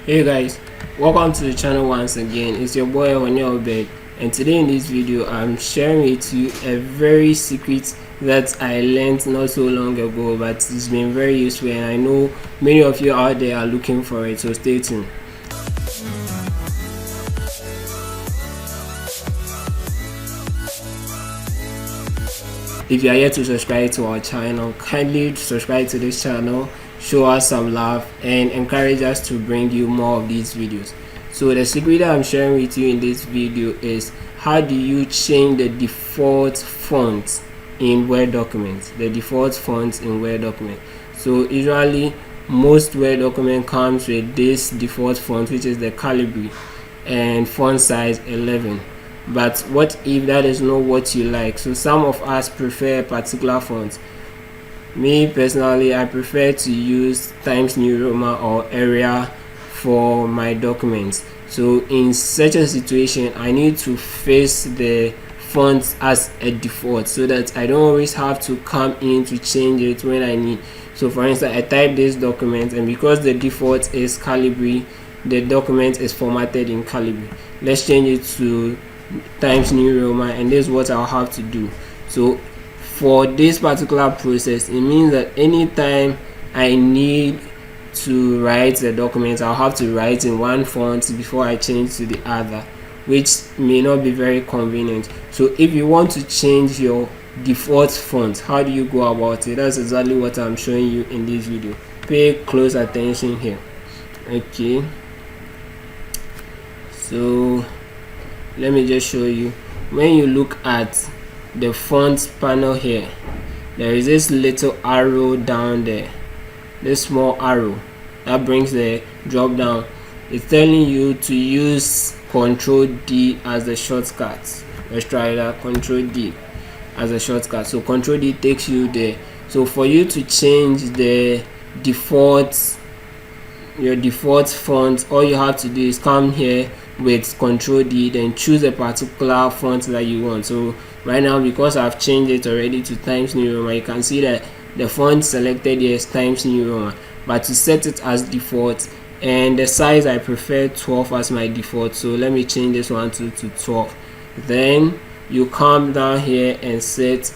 Hey guys, welcome to the channel once again. It's your boy Onyobed, and today in this video I'm sharing with you a very secret that I learned not so long ago, but it's been very useful and I know many of you out there are looking for it, so stay tuned. If you are yet to subscribe to our channel, kindly subscribe to this channel, show us some love and encourage us to bring you more of these videos. So the secret that I'm sharing with you in this video is how do you change the default font in Word documents. The default font in Word document. So usually most Word document comes with this default font, which is the Calibri and font size 11. But what if that is not what you like? So some of us prefer a particular font. Me personally, I prefer to use Times New Roman or Arial for my documents. So in such a situation, I need to face the font as a default so that I don't always have to come in to change it when I need. So for instance, I type this document, and because the default is Calibri, the document is formatted in Calibri. Let's change it to Times New Roman, and this is what I'll have to do. So for this particular process, it means that anytime I need to write the document, I'll have to write in one font before I change to the other, which may not be very convenient. So if you want to change your default font, how do you go about it? That's exactly what I'm showing you in this video. Pay close attention here. Okay, so let me just show you. When you look at the font panel here, there is this little arrow down there, this small arrow that brings the drop down. It's telling you to use Ctrl D as the shortcut. Let's try that. Ctrl D as a shortcut. So Ctrl D takes you there. So for you to change the default, your default font, all you have to do is come here with Ctrl D, then choose a particular font that you want. So right now, because I've changed it already to Times New Roman, you can see that the font selected here is Times New Roman. But to set it as default, and the size, I prefer 12 as my default, so let me change this one to 12. Then you come down here and set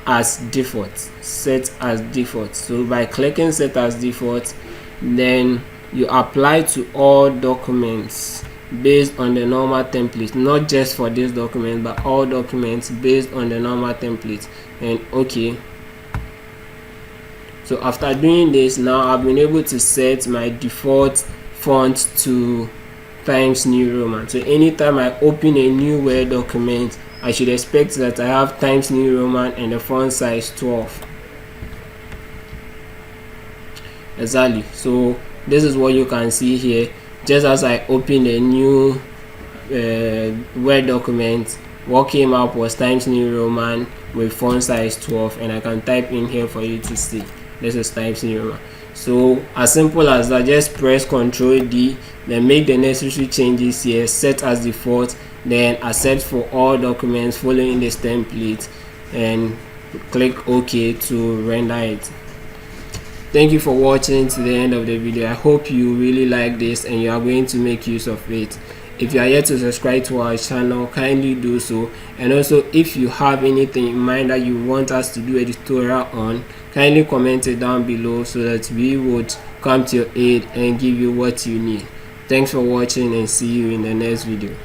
as default. Set as default. So by clicking set as default, then you apply to all documents based on the normal template, not just for this document but all documents based on the normal template. And okay, so after doing this, now I've been able to set my default font to Times New Roman. So anytime I open a new Word document, I should expect that I have Times New Roman and the font size 12. Exactly. So this is what you can see here. Just as I opened a new Word document, what came up was Times New Roman with font size 12, and I can type in here for you to see. This is Times New Roman. So as simple as that, just press Ctrl D, then make the necessary changes here, set as default, then accept for all documents following this template, and click OK to render it. Thank you for watching to the end of the video. I hope you really like this and you are going to make use of it. If you are yet to subscribe to our channel, kindly do so. And also, if you have anything in mind that you want us to do a tutorial on, kindly comment it down below so that we would come to your aid and give you what you need. Thanks for watching and see you in the next video.